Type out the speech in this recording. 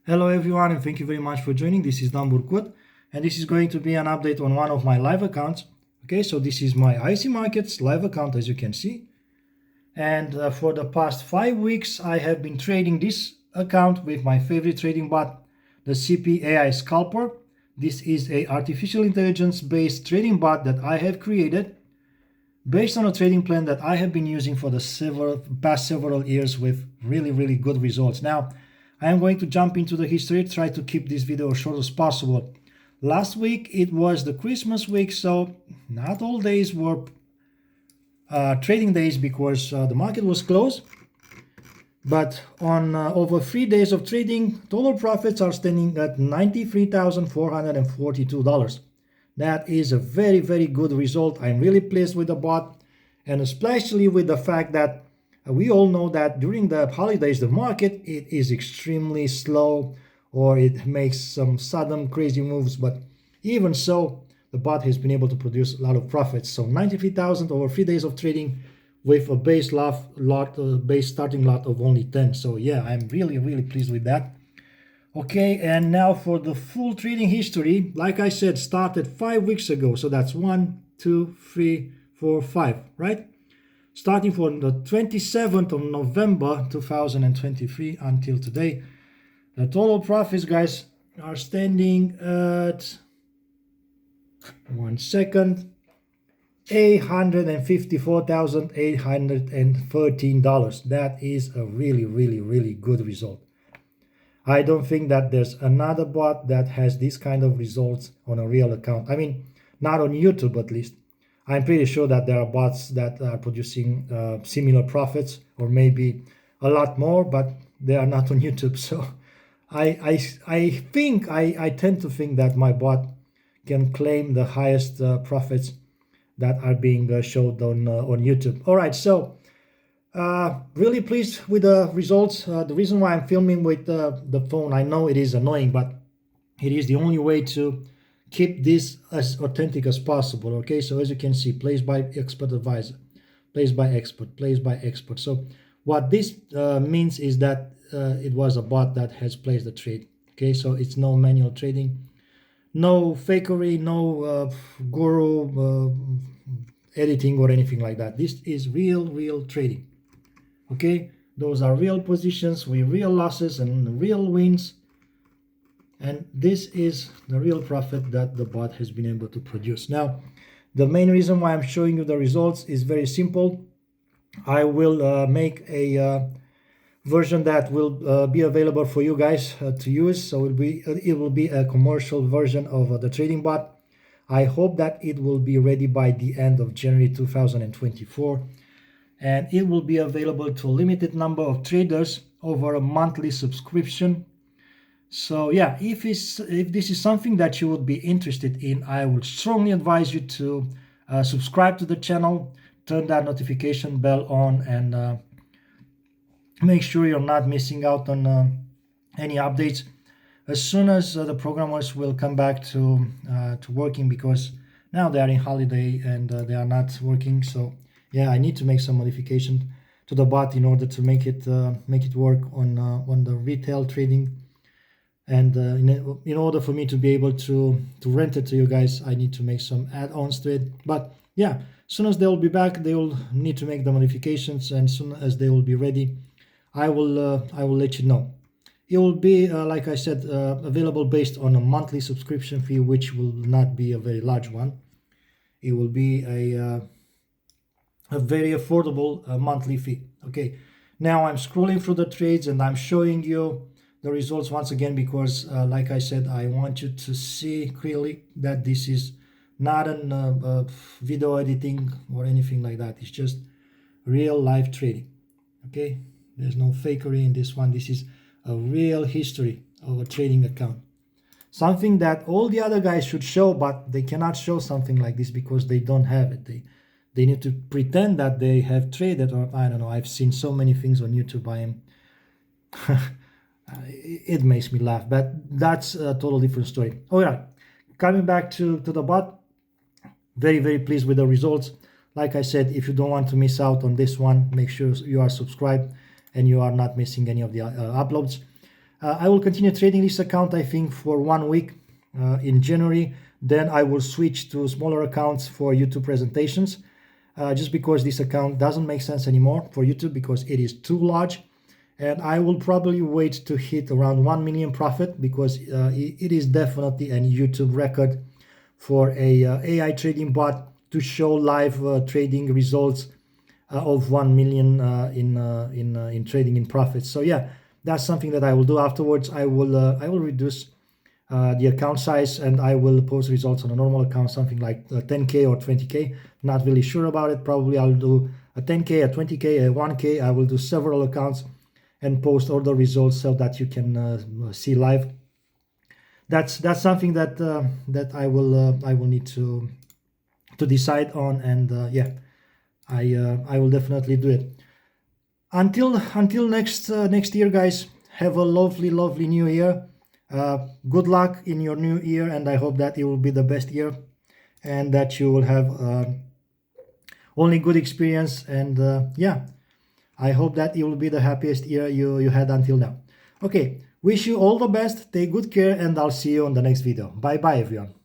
Hello everyone, and thank you very much for joining. This is Dan Burkut, and this is going to be an update on one of my live accounts. Okay, so this is my IC Markets live account, as you can see. And for the past 5 weeks, I have been trading this account with my favorite trading bot, the Cipi AI Scalper. This is a artificial intelligence based trading bot that I have created based on a trading plan that I have been using for the past several years with really good results. Now, I am going to jump into the history, try to keep this video as short as possible. Last week, it was the Christmas week, so not all days were trading days because the market was closed. But on over 3 days of trading, total profits are standing at $93,442. That is a very good result. I'm really pleased with the bot, and especially with the fact that we all know that during the holidays, the market it is extremely slow, or it makes some sudden crazy moves. But even so, the bot has been able to produce a lot of profits. So 93,000 over 3 days of trading with a base starting lot of only 10. So yeah, I'm really pleased with that. Okay, and now for the full trading history, like I said, started 5 weeks ago. So that's 1, 2, 3, 4, 5, right? Starting from the 27th of November 2023 until today. The total profits, guys, are standing at, $854,813. That is a really good result. I don't think that there's another bot that has this kind of results on a real account. I mean, not on YouTube at least. I'm pretty sure that there are bots that are producing similar profits, or maybe a lot more, but they are not on YouTube. So I tend to think that my bot can claim the highest profits that are being showed on YouTube. All right, so really pleased with the results. The reason why I'm filming with the phone, I know it is annoying, but it is the only way to keep this as authentic as possible. Okay, so as you can see, placed by expert advisor, placed by expert, placed by expert. So what this means is that it was a bot that has placed the trade. Okay, so it's no manual trading, no fakery, no guru editing or anything like that. This is real trading. Okay, those are real positions with real losses and real wins, and this is the real profit that the bot has been able to produce. Now, the main reason why I'm showing you the results is very simple. I will make a version that will be available for you guys to use. So it will be a commercial version of the trading bot. I hope that it will be ready by the end of January 2024, and it will be available to a limited number of traders over a monthly subscription. So yeah, if this is something that you would be interested in, I would strongly advise you to subscribe to the channel, turn that notification bell on, and make sure you're not missing out on any updates as soon as the programmers will come back to working, because now they are in holiday and they are not working. So yeah, I need to make some modification to the bot in order to make it work on the retail trading. And in order for me to be able to rent it to you guys, I need to make some add-ons to it. But yeah, as soon as they will be back, they will need to make the modifications, and as soon as they will be ready, I will let you know. It will be, like I said, available based on a monthly subscription fee, which will not be a very large one. It will be a very affordable monthly fee. Okay, now I'm scrolling through the trades and I'm showing you the results once again because, like I said, I want you to see clearly that this is not a video editing or anything like that. It's just real live trading. Okay, there's no fakery in this one. This is a real history of a trading account. Something that all the other guys should show, but they cannot show something like this because they don't have it. They need to pretend that they have traded, or I don't know. I've seen so many things on YouTube. I am it makes me laugh, but that's a total different story. All right, coming back to the bot, very pleased with the results. Like I said, if you don't want to miss out on this one, make sure you are subscribed and you are not missing any of the uploads. I will continue trading this account, I think, for 1 week in January. Then I will switch to smaller accounts for YouTube presentations, just because this account doesn't make sense anymore for YouTube because it is too large. And I will probably wait to hit around 1 million profit, because it is definitely a YouTube record for a AI trading bot to show live trading results of 1 million in trading in profits. So yeah, that's something that I will do afterwards. I will reduce the account size, and I will post results on a normal account, something like 10K or 20K. Not really sure about it. Probably I'll do a 10K, a 20K, a 1K. I will do several accounts and post all the results so that you can see live. That's something that that I will need to decide on, and yeah, I will definitely do it. Until next year, guys. Have a lovely new year. Good luck in your new year, and I hope that it will be the best year, and that you will have only good experience. And yeah, I hope that it will be the happiest year you had until now. Okay, wish you all the best. Take good care, and I'll see you on the next video. Bye bye, everyone.